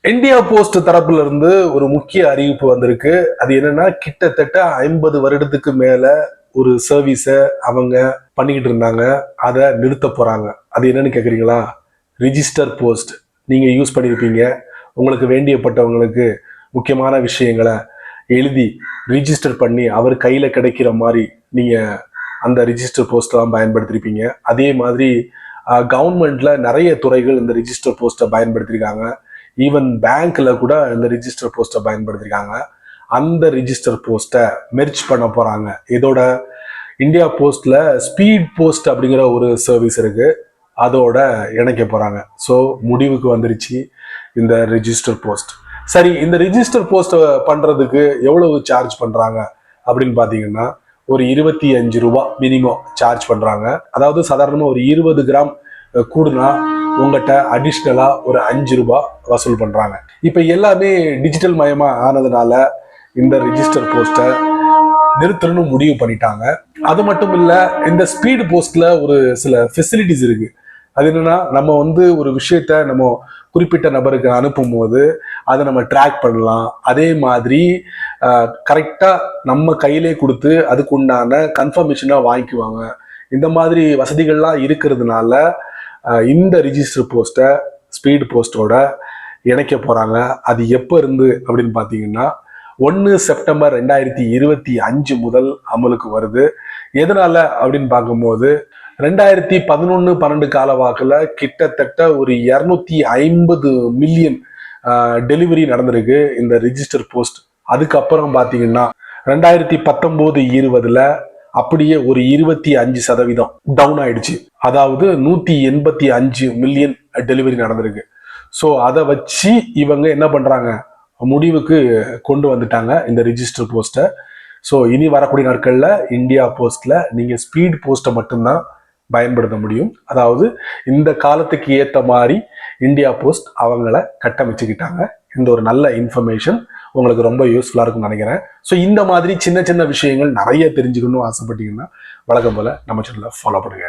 India post தரப்புல இருந்து ஒரு முக்கிய அறிவிப்பு வந்திருக்கு. அது என்னன்னா, கிட்டத்தட்ட 50 வருடத்துக்கு மேல ஒரு சர்வீஸை அவங்க பண்ணிக்கிட்டு இருந்தாங்க. அதை நிறுத்த போறாங்க. அது என்னன்னு கேக்குறீங்களா? ரிஜிஸ்டர் போஸ்ட் நீங்க யூஸ் பண்ணியிருப்பீங்க. உங்களுக்கு வேண்டியப்பட்டவங்களுக்கு முக்கியமான விஷயங்களை எழுதி ரிஜிஸ்டர் பண்ணி அவர் கையில கிடைக்கிற மாதிரி நீங்க அந்த ரிஜிஸ்டர் போஸ்ட்லாம் பயன்படுத்திருப்பீங்க. அதே மாதிரி கவர்மெண்ட்ல நிறைய துறைகள் இந்த ரிஜிஸ்டர் போஸ்ட்டை பயன்படுத்தியிருக்காங்க. ஈவன் பேங்க்ல கூட இந்த ரிஜிஸ்டர் போஸ்ட்டை பயன்படுத்திருக்காங்க. அந்த ரிஜிஸ்டர் போஸ்ட்டை மெர்ஜ் பண்ண போறாங்க. இதோட இந்தியா போஸ்ட்ல ஸ்பீட் போஸ்ட் அப்படிங்கிற ஒரு சர்வீஸ் இருக்கு, அதோட இணைக்க போறாங்க. ஸோ முடிவுக்கு வந்துருச்சு இந்த ரிஜிஸ்டர் போஸ்ட். சரி, இந்த ரிஜிஸ்டர் போஸ்ட் பண்றதுக்கு எவ்வளவு சார்ஜ் பண்றாங்க அப்படின்னு பாத்தீங்கன்னா, ஒரு 25 ரூபாய் மினிமம் சார்ஜ் பண்றாங்க. அதாவது சாதாரணமா ஒரு 20 கிராம் கூடுனா உங்கள்கிட்ட அடிஷ்னலா ஒரு 5 ரூபாய் வசூல் பண்றாங்க. இப்ப எல்லாமே டிஜிட்டல் மயமா ஆனதுனால இந்த ரிஜிஸ்டர் போஸ்ட்டை நிறுத்தணும்னு முடிவு பண்ணிட்டாங்க. அது மட்டும் இல்ல, இந்த ஸ்பீடு போஸ்ட்ல ஒரு சில ஃபெசிலிட்டிஸ் இருக்கு. அது என்னன்னா, நம்ம ஒரு விஷயத்த நம்ம குறிப்பிட்ட நபருக்கு அனுப்பும் போது அதை நம்ம ட்ராக் பண்ணலாம். அதே மாதிரி கரெக்டா நம்ம கையிலே கொடுத்து அதுக்கு உண்டான கன்ஃபர்மேஷனா வாங்கிக்குவாங்க. இந்த மாதிரி வசதிகள்லாம் இருக்கிறதுனால இந்த ரிஜிஸ்டர் போஸ்ட்டை ஸ்பீடு போஸ்டோட இணைக்க போறாங்க. அது எப்போ இருந்து அப்படின்னு பார்த்தீங்கன்னா, 1 செப்டம்பர் 2025 முதல் அமலுக்கு வருது. எதனால அப்படின்னு பார்க்கும்போது, 2011-12 காலவாக்கில் கிட்டத்தட்ட ஒரு 250 மில்லியன் டெலிவரி நடந்திருக்கு இந்த ரிஜிஸ்டர் போஸ்ட். அதுக்கப்புறம் பார்த்தீங்கன்னா 2019-20 அப்படியே ஒரு 25% டவுன் ஆயிடுச்சு. அதாவது 185 மில்லியன் டெலிவரி நடந்திருக்கு. ஸோ அதை வச்சு இவங்க என்ன பண்றாங்க, முடிவுக்கு கொண்டு வந்துட்டாங்க இந்த ரிஜிஸ்டர் போஸ்ட்டை. ஸோ இனி வரக்கூடிய நாட்கள்ல இந்தியா போஸ்ட்ல நீங்க ஸ்பீட் போஸ்ட்டை மட்டும்தான் பயன்படுத்த முடியும். அதாவது இந்த காலத்துக்கு ஏற்ற மாதிரி இந்தியா போஸ்ட் அவங்கள கட்டமைச்சுக்கிட்டாங்க. இந்த ஒரு நல்ல இன்ஃபர்மேஷன் உங்களுக்கு ரொம்ப யூஸ்ஃபுல்லா இருக்கும்னு நினைக்கிறேன். ஸோ இந்த மாதிரி சின்ன சின்ன விஷயங்கள் நிறைய தெரிஞ்சுக்கணும்னு ஆசைப்பட்டீங்கன்னா வழக்கம் போல நம்ம சேனலை ஃபாலோ பண்ணுங்க.